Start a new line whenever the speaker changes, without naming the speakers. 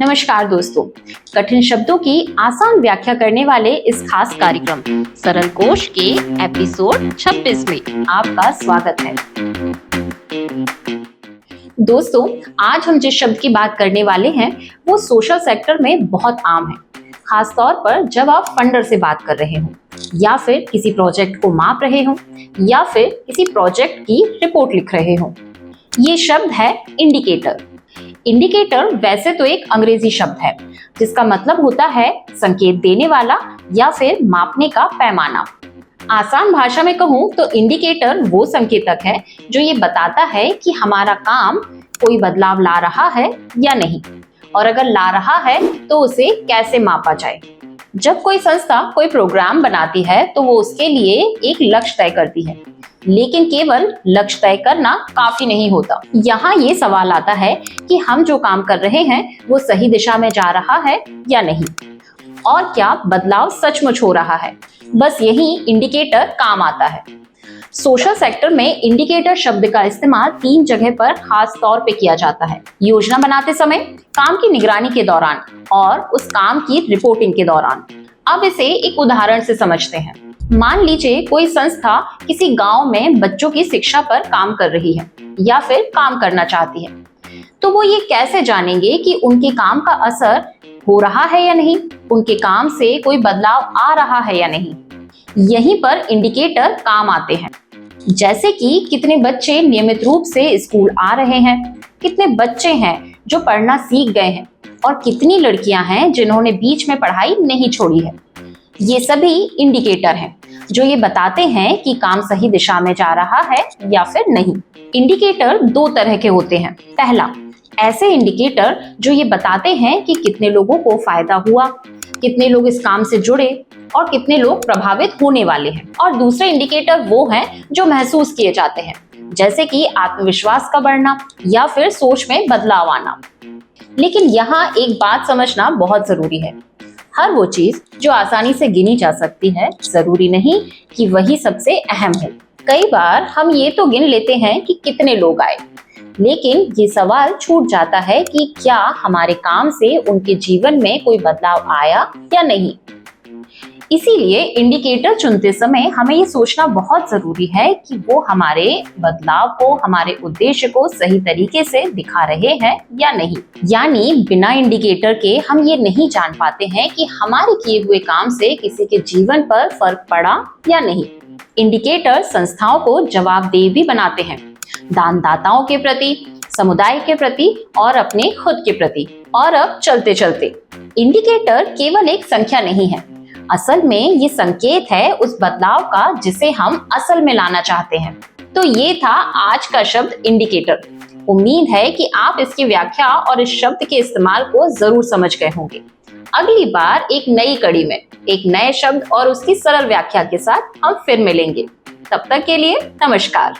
नमस्कार दोस्तों, कठिन शब्दों की आसान व्याख्या करने वाले इस खास कार्यक्रम सरल कोश के एपिसोड 26 में आपका स्वागत है। दोस्तों, आज हम जिस शब्द की बात करने वाले हैं वो सोशल सेक्टर में बहुत आम है, खास तौर पर जब आप फंडर से बात कर रहे हो या फिर किसी प्रोजेक्ट को माप रहे हो या फिर किसी प्रोजेक्ट की रिपोर्ट लिख रहे हो। ये शब्द है इंडिकेटर। इंडिकेटर वैसे तो एक अंग्रेजी शब्द है जिसका मतलब होता है संकेत देने वाला या फिर मापने का पैमाना। आसान भाषा में कहूँ तो इंडिकेटर वो संकेतक है जो ये बताता है कि हमारा काम कोई बदलाव ला रहा है या नहीं, और अगर ला रहा है तो उसे कैसे मापा जाए। जब कोई संस्था कोई प्रोग्राम बनाती है तो वो उसके लिए एक लक्ष्य तय करती है, लेकिन केवल लक्ष्य तय करना काफी नहीं होता। यहाँ ये सवाल आता है कि हम जो काम कर रहे हैं वो सही दिशा में जा रहा है या नहीं, और क्या बदलाव सचमुच हो रहा है। बस यही इंडिकेटर काम आता है। सोशल सेक्टर में इंडिकेटर शब्द का इस्तेमाल 3 जगह पर खास तौर पे किया जाता है: योजना बनाते समय, काम की निगरानी के दौरान और उस काम की रिपोर्टिंग के दौरान। अब इसे एक उदाहरण से समझते हैं। मान लीजिए कोई संस्था किसी गांव में बच्चों की शिक्षा पर काम कर रही है या फिर काम करना चाहती है, तो वो ये कैसे जानेंगे कि उनके काम का असर हो रहा है या नहीं, उनके काम से कोई बदलाव आ रहा है या नहीं। यहीं पर इंडिकेटर काम आते हैं, जैसे कि कितने बच्चे नियमित रूप से स्कूल आ रहे हैं, कितने बच्चे हैं जो पढ़ना सीख गए हैं और कितनी लड़कियां हैं जिन्होंने बीच में पढ़ाई नहीं छोड़ी है। ये सभी इंडिकेटर हैं जो ये बताते हैं कि काम सही दिशा में जा रहा है या फिर नहीं। इंडिकेटर 2 तरह के होते हैं। पहला, ऐसे इंडिकेटर जो ये बताते हैं कि कितने लोगों को फायदा हुआ, कितने लोग इस काम से जुड़े और कितने लोग प्रभावित होने वाले हैं। और दूसरे इंडिकेटर वो हैं जो महसूस किए जाते हैं, जैसे कि आत्मविश्वास का बढ़ना या फिर सोच में बदलाव आना। लेकिन यहाँ एक बात समझना बहुत जरूरी है, हर वो चीज जो आसानी से गिनी जा सकती है जरूरी नहीं कि वही सबसे अहम हो। कई बार हम ये तो गिन लेते हैं कि कितने लोग आए, लेकिन ये सवाल छूट जाता है कि क्या हमारे काम से उनके जीवन में कोई बदलाव आया या नहीं। इसीलिए इंडिकेटर चुनते समय हमें ये सोचना बहुत जरूरी है कि वो हमारे बदलाव को, हमारे उद्देश्य को सही तरीके से दिखा रहे हैं या नहीं। यानी बिना इंडिकेटर के हम ये नहीं जान पाते हैं कि हमारे किए हुए काम से किसी के जीवन पर फर्क पड़ा या नहीं। इंडिकेटर संस्थाओं को जवाबदेह भी बनाते हैं, दानदाताओं के प्रति, समुदाय के प्रति और अपने खुद के प्रति। और अब चलते चलते, इंडिकेटर केवल एक संख्या नहीं है, असल में ये संकेत है उस बदलाव का जिसे हम असल में लाना चाहते हैं। तो ये था आज का शब्द इंडिकेटर। उम्मीद है कि आप इसकी व्याख्या और इस शब्द के इस्तेमाल को जरूर समझ गए होंगे। अगली बार एक नई कड़ी में एक नए शब्द और उसकी सरल व्याख्या के साथ हम फिर मिलेंगे। तब तक के लिए नमस्कार।